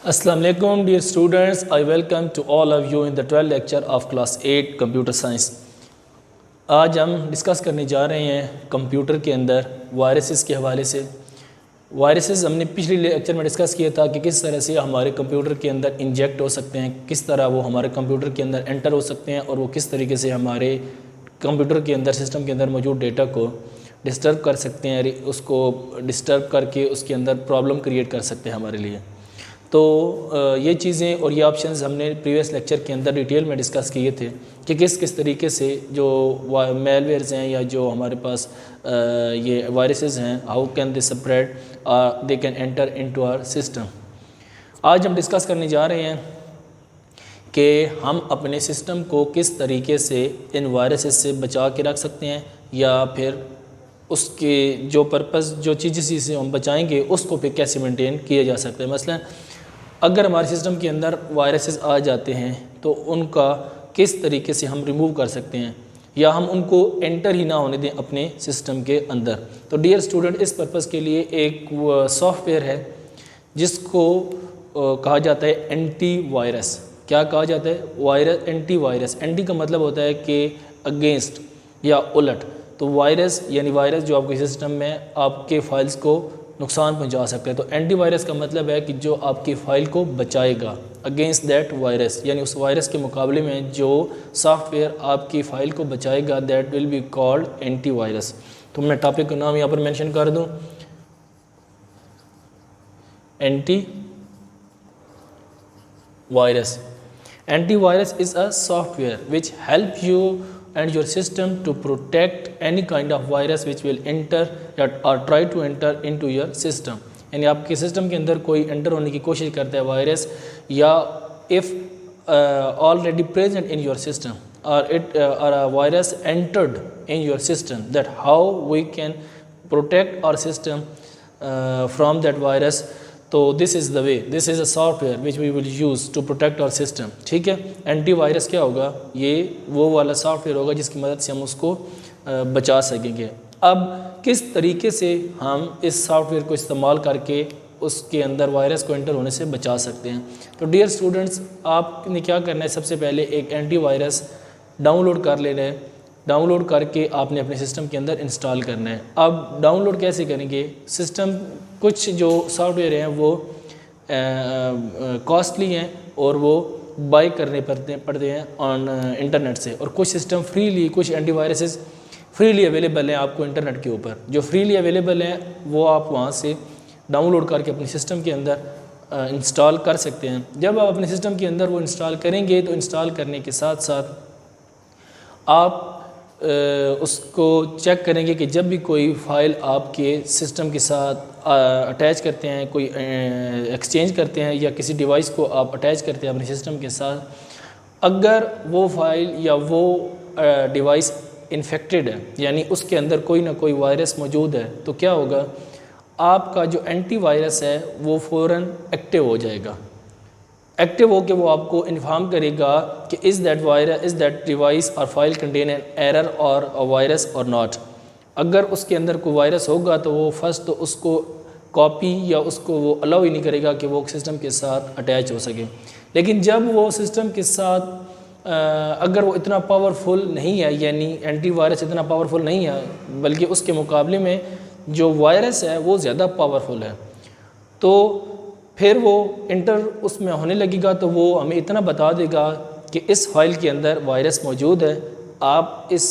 Assalamu alaikum dear students, I welcome to all of you in the 12th lecture of class 8 computer science। आज हम discuss करने जा रहे हैं computer के अंदर वायरसेस के हवाले से। वायरसेस हमने पिछले लेक्चर में डिस्कस किया था कि किस तरह से हमारे कंप्यूटर के अंदर इंजेक्ट हो सकते हैं, किस तरह वो हमारे कंप्यूटर के अंदर एंटर हो सकते हैं और वो किस तरीके से हमारे कंप्यूटर के अंदर सिस्टम के अंदर मौजूद डेटा को डिस्टर्ब कर सकते हैं, उसको डिस्टर्ब करके उसके अंदर प्रॉब्लम क्रिएट कर सकते हैं हमारे लिए। तो ये चीज़ें और ये ऑप्शंस हमने प्रीवियस लेक्चर के अंदर डिटेल में डिस्कस किए थे कि किस किस तरीके से जो मेलवेयर्स हैं या जो हमारे पास ये वायरसेस हैं, how can they spread they can enter into our system. आज हम डिस्कस करने जा रहे हैं कि हम अपने सिस्टम को किस तरीके से इन वायरसेस से बचा के रख सकते हैं या फिर उसके जो पर्पस जो चीज़ से हम बचाएंगे उसको फिर कैसे मेंटेन किया जा सकता है। मसलन अगर हमारे सिस्टम के अंदर वायरसेस आ जाते हैं तो उनका किस तरीके से हम रिमूव कर सकते हैं या हम उनको एंटर ही ना होने दें अपने सिस्टम के अंदर। तो डियर स्टूडेंट, इस पर्पस के लिए एक सॉफ्टवेयर है जिसको कहा जाता है एंटी वायरस। क्या कहा जाता है? Virus, anti virus. एंटी का मतलब होता है कि अगेंस्ट या उलट। तो वायरस यानी वायरस जो आपके सिस्टम में आपके फाइल्स को नुकसान पहुंचा सकता है। तो एंटी वायरस का मतलब है कि जो आपकी फ़ाइल को बचाएगा अगेंस्ट दैट वायरस, यानी उस वायरस के मुकाबले में जो सॉफ्टवेयर आपकी फ़ाइल को बचाएगा that will be called anti virus. तो मैं टॉपिक का नाम यहाँ पर मेंशन कर दूँ, anti virus. Anti virus is a software which help you and your system to protect any kind of virus which will enter or try to enter into your system। यानी आपके system के अंदर कोई enter होने की कोशिश करता है वायरस, या if already present in your system or a virus entered in your system, that how we can protect our system from that virus। तो this is the way, this is a software which we will use to protect our system. ठीक है, anti virus क्या होगा? ये वो वाला software होगा जिसकी मदद से हम उसको बचा सकेंगे। अब किस तरीके से हम इस सॉफ्टवेयर को इस्तेमाल करके उसके अंदर वायरस को एंटर होने से बचा सकते हैं? तो डियर स्टूडेंट्स, आपने क्या करना है, सबसे पहले एक एंटी वायरस डाउनलोड कर लेना है। डाउनलोड करके आपने अपने सिस्टम के अंदर इंस्टॉल करना है। अब डाउनलोड कैसे करेंगे? सिस्टम कुछ जो सॉफ्टवेयर हैं वो कॉस्टली हैं और वो बाय करने पड़ते हैं ऑन इंटरनेट से, और कुछ सिस्टम फ्रीली, कुछ एंटीवायरसेस फ्रीली अवेलेबल हैं आपको इंटरनेट के ऊपर। जो फ्रीली अवेलेबल हैं वो आप वहाँ से डाउनलोड करके अपने सिस्टम के अंदर इंस्टॉल कर सकते हैं। जब आप अपने सिस्टम के अंदर वो इंस्टॉल करेंगे तो इंस्टॉल करने के साथ साथ आप उसको चेक करेंगे कि जब भी कोई फ़ाइल आपके सिस्टम के साथ अटैच करते हैं, कोई एक्सचेंज करते हैं या किसी डिवाइस को आप अटैच करते हैं अपने सिस्टम के साथ, अगर वो फ़ाइल या वो डिवाइस इन्फेक्टेड है यानी उसके अंदर कोई ना कोई वायरस मौजूद है, तो क्या होगा, आपका जो एंटी वायरस है वो फ़ौरन एक्टिव हो जाएगा। एक्टिव होकर वो आपको इन्फॉर्म करेगा कि इज़ दैट डिवाइस और फाइल कंटेन एन एरर और अ वायरस और नॉट। अगर उसके अंदर कोई वायरस होगा तो वो फर्स्ट तो उसको कॉपी या उसको वो अलाउ ही नहीं करेगा कि वो सिस्टम के साथ अटैच हो सके। लेकिन जब वो सिस्टम के साथ अगर वो इतना पावरफुल नहीं है, यानी एंटी वायरस इतना पावरफुल नहीं है, बल्कि उसके मुकाबले में जो वायरस है वो ज़्यादा पावरफुल है, तो फिर वो इंटर उसमें होने लगेगा तो वो हमें इतना बता देगा कि इस फाइल के अंदर वायरस मौजूद है, आप इस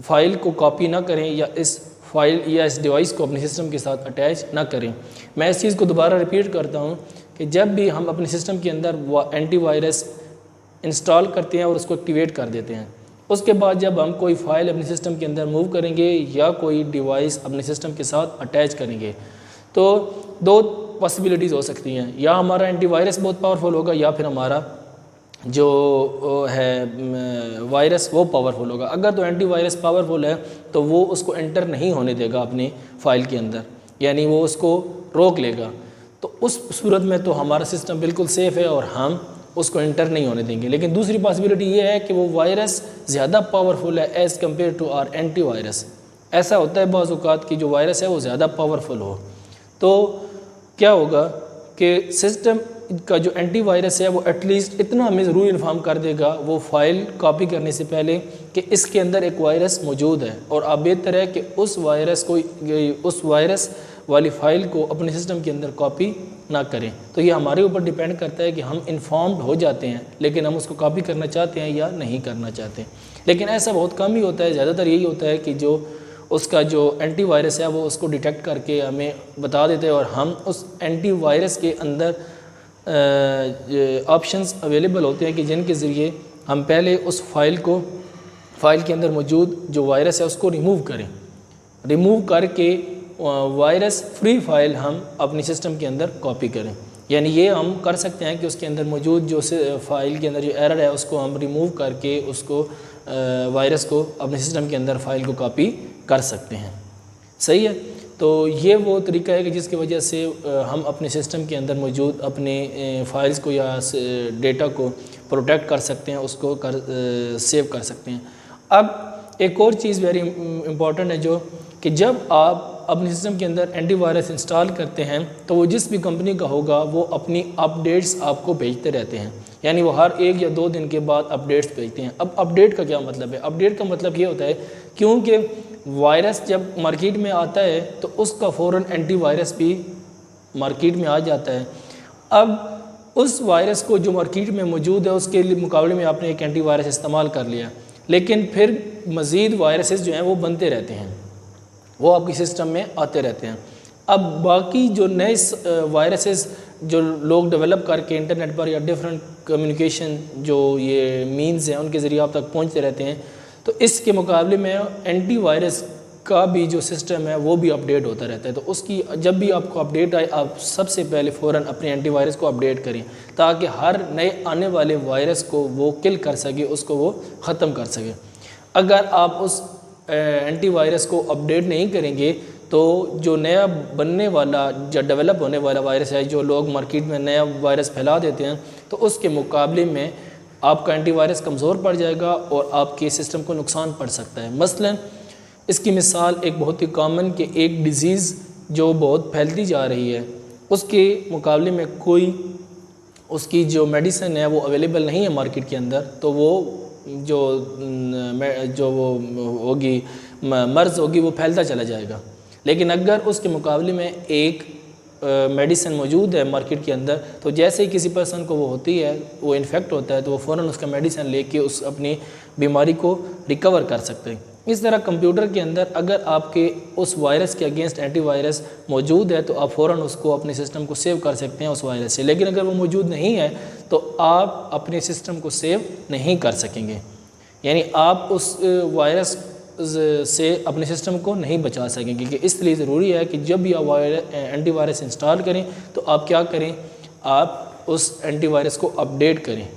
फाइल को कॉपी ना करें या इस फाइल या इस डिवाइस को अपने सिस्टम के साथ अटैच ना करें। मैं इस चीज़ को दोबारा रिपीट करता हूँ कि जब भी हम अपने सिस्टम के अंदर एंटी वायरस इंस्टॉल करते हैं और उसको एक्टिवेट कर देते हैं, उसके बाद जब हम कोई फ़ाइल अपने सिस्टम के अंदर मूव करेंगे या कोई डिवाइस अपने सिस्टम के साथ अटैच करेंगे, तो दो पॉसिबिलिटीज़ हो सकती हैं, या हमारा एंटीवायरस बहुत पावरफुल होगा या फिर हमारा जो है वायरस वो पावरफुल होगा। अगर तो एंटीवायरस पावरफुल है तो वो उसको एंटर नहीं होने देगा अपनी फ़ाइल के अंदर, यानी वो उसको रोक लेगा। तो उस सूरत में तो हमारा सिस्टम बिल्कुल सेफ़ है और हम उसको एंटर नहीं होने देंगे। लेकिन दूसरी पॉसिबिलिटी ये है कि वो वायरस ज़्यादा पावरफुल है as compare to our antivirus. ऐसा होता है बाज़ औक़ात कि जो वायरस है वो ज़्यादा पावरफुल हो, तो क्या होगा कि सिस्टम का जो एंटीवायरस है वो एटलीस्ट इतना हमें ज़रूर इन्फॉर्म कर देगा वो फ़ाइल कॉपी करने से पहले कि इसके अंदर एक वायरस मौजूद है, और आप बेहतर है कि उस वायरस वाली फ़ाइल को अपने सिस्टम के अंदर कॉपी ना करें। तो ये हमारे ऊपर डिपेंड करता है कि हम इन्फॉर्म्ड हो जाते हैं, लेकिन हम उसको कॉपी करना चाहते हैं या नहीं करना चाहते। लेकिन ऐसा बहुत कम ही होता है, ज़्यादातर यही होता है कि जो उसका जो एंटीवायरस है वो उसको डिटेक्ट करके हमें बता देते हैं, और हम उस एंटीवायरस के अंदर ऑप्शंस अवेलेबल होते हैं कि जिनके ज़रिए हम पहले उस फ़ाइल के अंदर मौजूद जो वायरस है उसको रिमूव करके वायरस फ्री फ़ाइल हम अपने सिस्टम के अंदर कॉपी करें। यानी ये हम कर सकते हैं कि उसके अंदर मौजूद जो फ़ाइल के अंदर जो एरर है उसको हम रिमूव करके उसको वायरस को अपने सिस्टम के अंदर फ़ाइल को कॉपी कर सकते हैं। सही है। तो ये वो तरीका है कि जिसकी वजह से हम अपने सिस्टम के अंदर मौजूद अपने फ़ाइल्स को या डेटा को प्रोटेक्ट कर सकते हैं, उसको सेव कर सकते हैं। अब एक और चीज़ वेरी इम्पॉर्टेंट है जो कि जब आप अपने सिस्टम के अंदर एंटीवायरस इंस्टॉल करते हैं तो वो जिस भी कंपनी का होगा वो अपनी अपडेट्स आपको भेजते रहते हैं, यानी वो हर 1 या 2 दिन के बाद अपडेट्स भेजते हैं। अब अपडेट का क्या मतलब है? अपडेट का मतलब ये होता है क्योंकि वायरस जब मार्केट में आता है तो उसका फ़ौरन एंटीवायरस भी मार्केट में आ जाता है। अब उस वायरस को जो मार्केट में मौजूद है उसके मुकाबले में आपने एक एंटीवायरस इस्तेमाल कर लिया, लेकिन फिर मज़ीद वायरसेस जो हैं वो बनते रहते हैं, वो आपके सिस्टम में आते रहते हैं। अब बाकी जो नए वायरसेस जो लोग डेवलप करके इंटरनेट पर या डिफरेंट कम्युनिकेशन जो ये मीन्स हैं उनके ज़रिए आप तक पहुंचते रहते हैं, तो इसके मुकाबले में एंटीवायरस का भी जो सिस्टम है वो भी अपडेट होता रहता है। तो उसकी जब भी आपको अपडेट आए आप सबसे पहले फ़ौरन अपने एंटीवायरस को अपडेट करें ताकि हर नए आने वाले वायरस को वो किल कर सके, उसको वो ख़त्म कर सके। अगर आप उस एंटीवायरस को अपडेट नहीं करेंगे तो जो नया बनने वाला जो डेवलप होने वाला वायरस है, जो लोग मार्केट में नया वायरस फैला देते हैं, तो उसके मुकाबले में आपका एंटीवायरस कमज़ोर पड़ जाएगा और आपके सिस्टम को नुकसान पड़ सकता है। मसलन इसकी मिसाल एक बहुत ही कॉमन कि एक डिज़ीज़ जो बहुत फैलती जा रही है उसके मुकाबले में कोई उसकी जो मेडिसिन है वो अवेलेबल नहीं है मार्केट के अंदर, तो वो जो वो होगी मर्ज़ होगी वो फैलता चला जाएगा। लेकिन अगर उसके मुकाबले में एक मेडिसिन मौजूद है मार्केट के अंदर, तो जैसे ही किसी पर्सन को वो होती है, वो इन्फेक्ट होता है, तो वो फ़ौरन उसका मेडिसिन लेके उस अपनी बीमारी को रिकवर कर सकते हैं। इस तरह कंप्यूटर के अंदर अगर आपके उस वायरस के अगेंस्ट एंटीवायरस मौजूद है तो आप फ़ौरन उसको अपने सिस्टम को सेव कर सकते हैं उस वायरस से। लेकिन अगर वो मौजूद नहीं है तो आप अपने सिस्टम को सेव नहीं कर सकेंगे, यानी आप उस वायरस से अपने सिस्टम को नहीं बचा सकेंगे। कि इसलिए ज़रूरी है कि जब भी आप एंटीवायरस इंस्टॉल करें तो आप क्या करें, आप उस एंटीवायरस को अपडेट करें।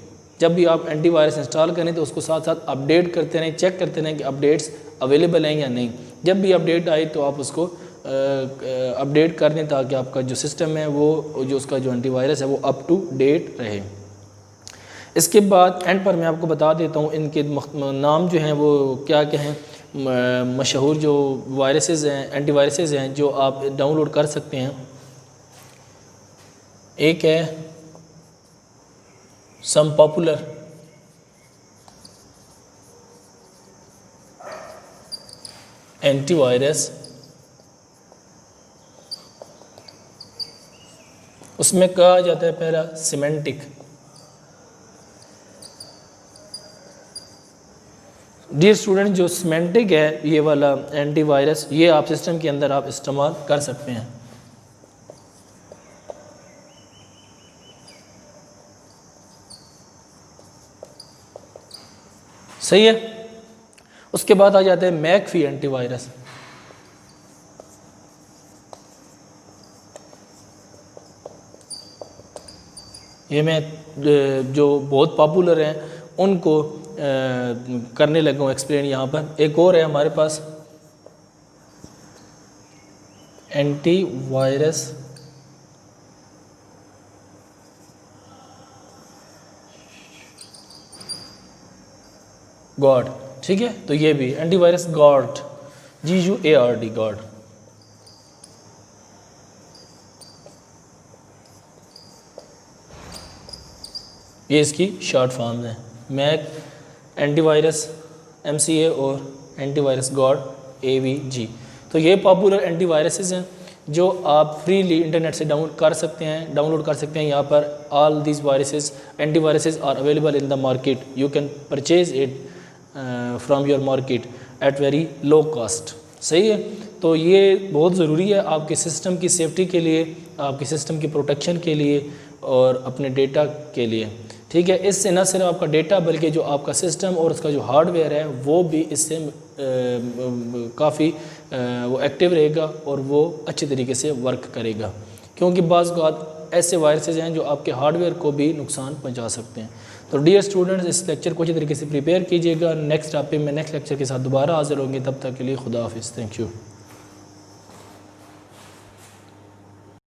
जब भी आप एंटीवायरस इंस्टॉल करें तो उसको साथ साथ अपडेट करते रहें, चेक करते रहें कि अपडेट्स अवेलेबल हैं या नहीं। जब भी अपडेट आए तो आप उसको अपडेट कर दें ताकि आपका जो सिस्टम है वो जो उसका जो एंटीवायरस है वो अप टू डेट रहे। इसके बाद एंड पर मैं आपको बता देता हूँ इनके नाम जो हैं वो क्या क्या हैं। मशहूर जो वायरसेस हैं, एंटीवायरसेस हैं जो आप डाउनलोड कर सकते हैं। एक है सम पॉपुलर एंटीवायरस, उसमें कहा जाता है पहला सिमेंटिक। डियर स्टूडेंट, जो सिमेंटिक है ये वाला एंटीवायरस, ये आप सिस्टम के अंदर आप इस्तेमाल कर सकते हैं। सही है। उसके बाद आ जाता है मैकफी एंटीवायरस। ये मैं जो बहुत पॉपुलर हैं उनको करने लगा हूँ एक्सप्लेन यहाँ पर। एक और है हमारे पास एंटीवायरस गॉड, ठीक है। तो ये भी एंटीवायरस गॉड, GUARD, गॉड। ये इसकी शॉर्ट फॉर्म्स हैं, मैक, एंटीवायरस MCA और एंटीवायरस गॉड AVG। तो ये पॉपुलर एंटीवायरसेस हैं जो आप फ्रीली इंटरनेट से डाउनलोड कर सकते हैं। यहाँ पर all these viruses antiviruses are available in the market, you can purchase it from your market at very low cost. सही है, तो ये बहुत ज़रूरी है आपके सिस्टम की सेफ्टी के लिए, आपके सिस्टम की प्रोटेक्शन के लिए और अपने डेटा के लिए। ठीक है, इससे न सिर्फ आपका डेटा बल्कि जो आपका सिस्टम और उसका जो हार्डवेयर है वो भी इससे काफ़ी वो एक्टिव रहेगा और वो अच्छे तरीके से वर्क करेगा, क्योंकि बाज़ औक़ात ऐसे वायरसेस हैं जो आपके हार्डवेयर को भी नुकसान पहुंचा सकते हैं। तो डियर स्टूडेंट्स, इस लेक्चर को अच्छे तरीके से प्रिपेयर कीजिएगा। नेक्स्ट टॉपिक में नेक्स्ट लेक्चर के साथ दोबारा हाजिर होंगे, तब तक के लिए खुदा हाफिज़। Thank you.